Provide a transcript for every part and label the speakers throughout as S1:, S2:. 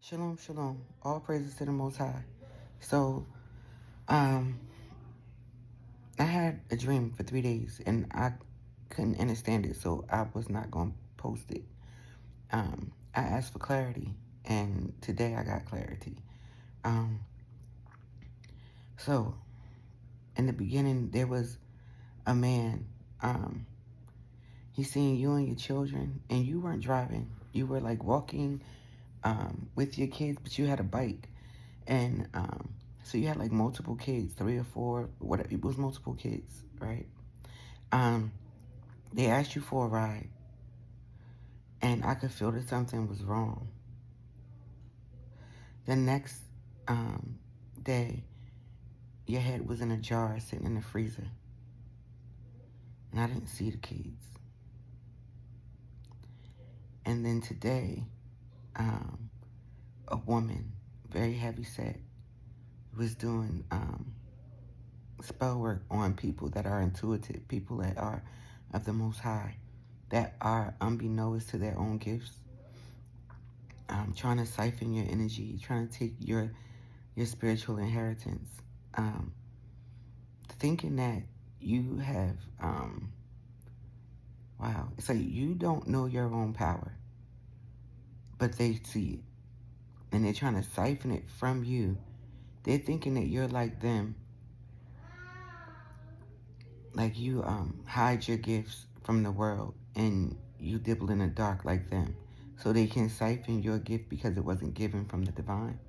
S1: Shalom, shalom. All praises to the Most High. So, um, I had a dream for 3 days and I couldn't understand it, so I was not going to post it. I asked for clarity, and today I got clarity. Um, so, in the beginning, there was a man. Um, he seen you and your children, and you weren't driving. You were like walking with your kids, but you had a bike. And so you had like multiple kids, 3 or 4, whatever. It was multiple kids, right? Um, they asked you for a ride, and I could feel that something was wrong. The next um, day, your head was in a jar sitting in the freezer, and I didn't see the kids. And then today, a woman, very heavy set, was doing spell work on people that are intuitive, people that are of the Most High, that are unbeknownst to their own gifts, trying to siphon your energy, trying to take your spiritual inheritance, thinking that you have, wow, it's like you don't know your own power, but they see it, and they're trying to siphon it from you. They're thinking that you're like them, like you hide your gifts from the world and you dibble in the dark like them, so they can siphon your gift because it wasn't given from the divine.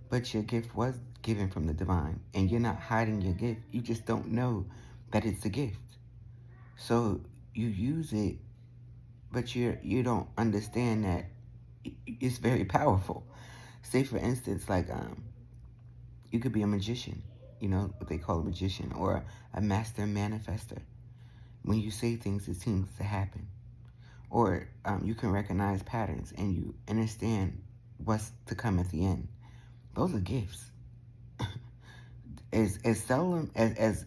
S1: But your gift was given from the divine, and you're not hiding your gift. You just don't know that it's a gift. So you use it, but you don't understand that it's very powerful. Say for instance, like you could be a magician, you know what they call a magician, or a master manifester. When you say things, it seems to happen. Or you can recognize patterns and you understand what's to come at the end. Those are gifts. As seldom as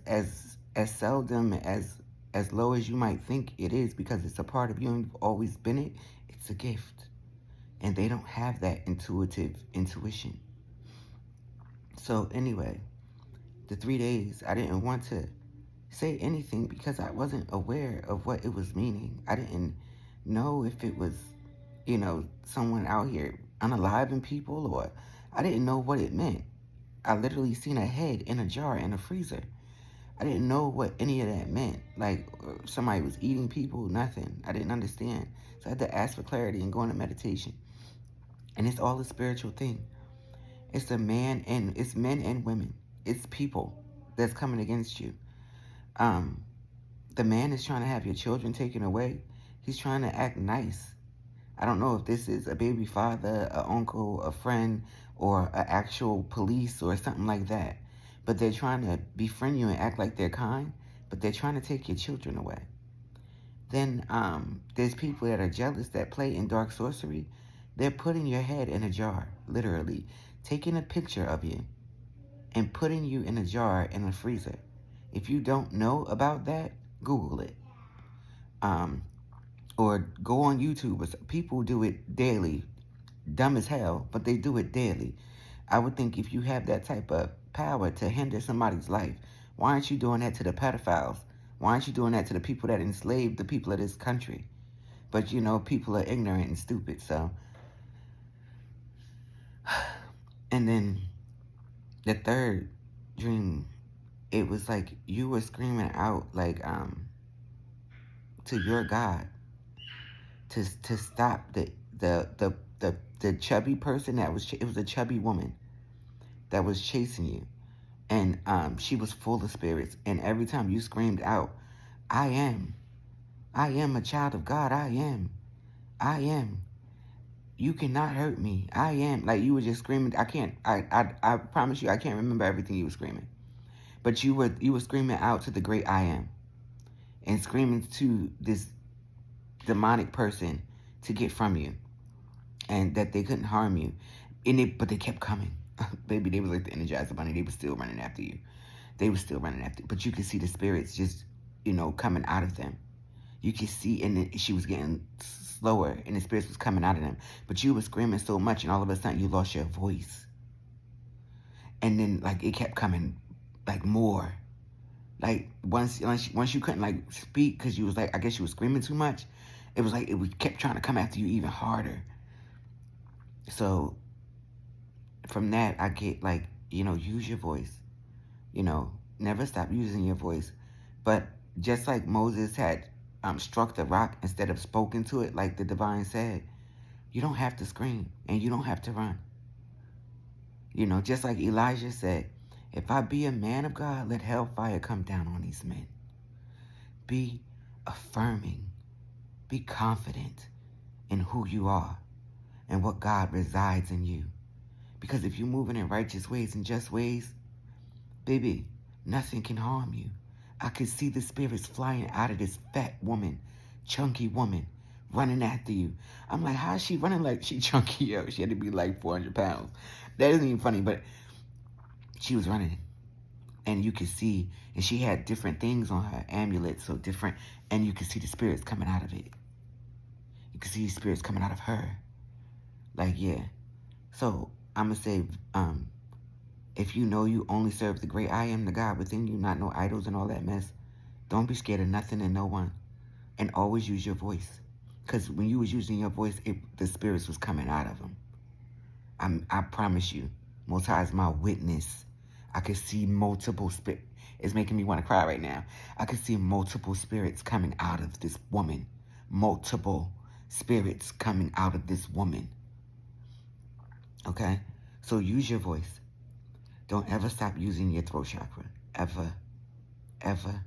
S1: seldom as low as you might think it is, because it's a part of you and you've always been it. It's a gift, and they don't have that intuitive intuition. So anyway, the 3 days I didn't want to say anything because I wasn't aware of what it was meaning. I didn't know if it was, someone out here unaliving people, or I didn't know what it meant. I literally seen a head in a jar in a freezer. I didn't know what any of that meant. Like somebody was eating people, nothing. I didn't understand. So I had to ask for clarity and go into meditation. And it's all a spiritual thing. It's it's men and women. It's people that's coming against you. Um, the man is trying to have your children taken away. He's trying to act nice. I don't know if this is a baby father, an uncle, a friend, or an actual police or something like that. But they're trying to befriend you and act like they're kind, but they're trying to take your children away. Then there's people that are jealous that play in dark sorcery. They're putting your head in a jar, literally, taking a picture of you and putting you in a jar in a freezer. If you don't know about that, Google it. Or go on YouTube. People do it daily. Dumb as hell, but they do it daily. I would think if you have that type of power to hinder somebody's life, why aren't you doing that to the pedophiles? Why aren't you doing that to the people that enslaved the people of this country? But people are ignorant and stupid, so. And then the third dream, it was like you were screaming out like to your God to stop the chubby person that was, it was a chubby woman that was chasing you. And she was full of spirits. And every time you screamed out, I am a child of God. I am. You cannot hurt me. I am. Like you were just screaming. I promise you, I can't remember everything you were screaming. But you were screaming out to the great I am. And screaming to this demonic person to get from you. And that they couldn't harm you. But they kept coming. Baby, they was like the Energizer Bunny. They were still running after you. But you could see the spirits just, coming out of them. You could see, and then she was getting slower and the spirits was coming out of them. But you were screaming so much and all of a sudden you lost your voice. And then like it kept coming like more. Like once you couldn't like speak because you was like, I guess you was screaming too much. It was like it kept trying to come after you even harder. So from that I get like, use your voice. Never stop using your voice. But just like Moses had struck the rock instead of spoken to it, like the divine said, you don't have to scream and you don't have to run. Just like Elijah said, if I be a man of God, let hellfire come down on these men. Be affirming, be confident in who you are and what God resides in you. Because if you're moving in righteous ways and just ways, baby, nothing can harm you. I could see the spirits flying out of this fat woman, chunky woman, running after you. I'm like, how is she running like she chunky? Yo, she had to be like 400 pounds. That isn't even funny, but she was running. And you could see, and she had different things on her, amulets, so different, and you could see the spirits coming out of it. You could see the spirits coming out of her. Like, yeah. So, I'm going to say, if you know you only serve the great I am, the God within you, not no idols and all that mess, don't be scared of nothing and no one. And always use your voice. Because when you was using your voice, the spirits was coming out of them. I promise you, Most High is my witness. I could see multiple spirits. It's making me want to cry right now. I could see multiple spirits coming out of this woman. Multiple spirits coming out of this woman. Okay? So use your voice. Don't ever stop using your throat chakra. Ever. Ever.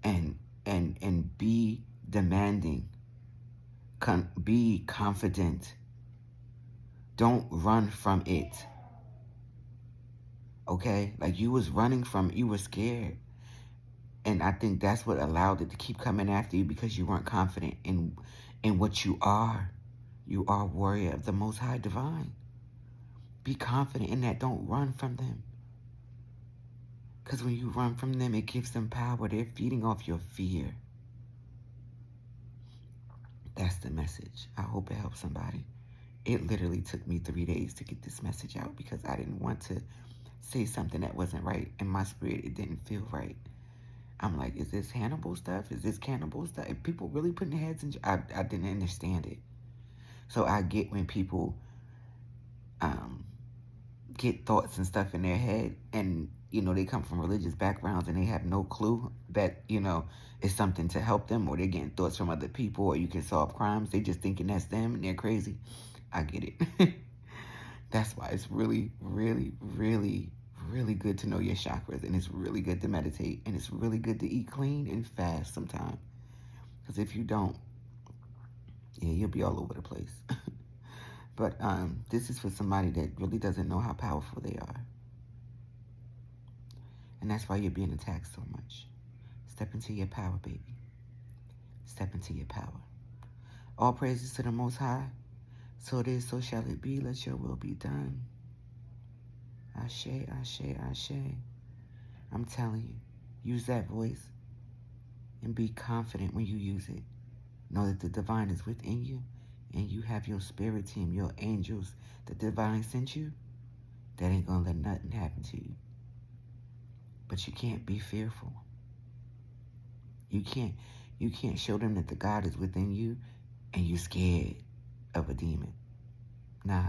S1: And be demanding. Be confident. Don't run from it. Okay? Like you was running from it. You were scared. And I think that's what allowed it to keep coming after you because you weren't confident in what you are. You are a warrior of the Most High Divine. Be confident in that. Don't run from them. Because when you run from them, it gives them power. They're feeding off your fear. That's the message. I hope it helps somebody. It literally took me 3 days to get this message out because I didn't want to say something that wasn't right. In my spirit, it didn't feel right. I'm like, is this Hannibal stuff? Is this cannibal stuff? If people really putting their heads in... I didn't understand it. So I get when people get thoughts and stuff in their head and, they come from religious backgrounds and they have no clue that, it's something to help them, or they're getting thoughts from other people, or you can solve crimes. They just thinking that's them and they're crazy. I get it. That's why it's really, really, really, really good to know your chakras, and it's really good to meditate, and it's really good to eat clean and fast sometimes. Because if you don't, you'll be all over the place. But this is for somebody that really doesn't know how powerful they are. And that's why you're being attacked so much. Step into your power, baby. Step into your power. All praises to the Most High. So it is, so shall it be. Let your will be done. Ashe, ashe, ashe. I'm telling you, use that voice and be confident when you use it. Know that the divine is within you and you have your spirit team, your angels, the divine sent you. That ain't gonna let nothing happen to you. But you can't be fearful. You can't show them that the God is within you and you're scared of a demon. Nah,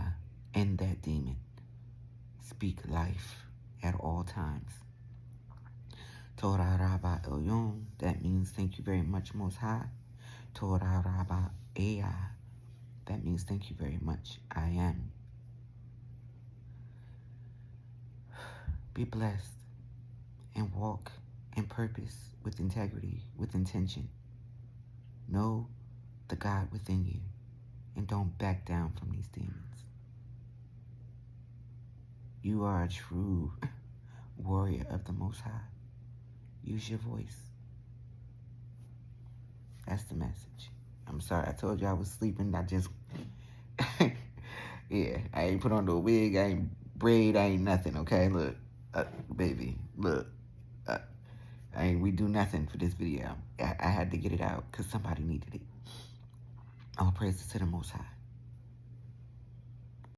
S1: end that demon. Speak life at all times. Torah Rabba Elyon, that means thank you very much, Most High. Torah Rabba Ea, that means thank you very much, I am. Be blessed and walk in purpose, with integrity, with intention. Know the God within you and don't back down from these demons. You are a true warrior of the Most High. Use your voice. That's the message. I'm sorry, I told you I was sleeping. I just, yeah, I ain't put on no wig. I ain't braid. I ain't nothing, okay? Look, baby, look. I ain't redo nothing for this video. I had to get it out because somebody needed it. All praises to the Most High.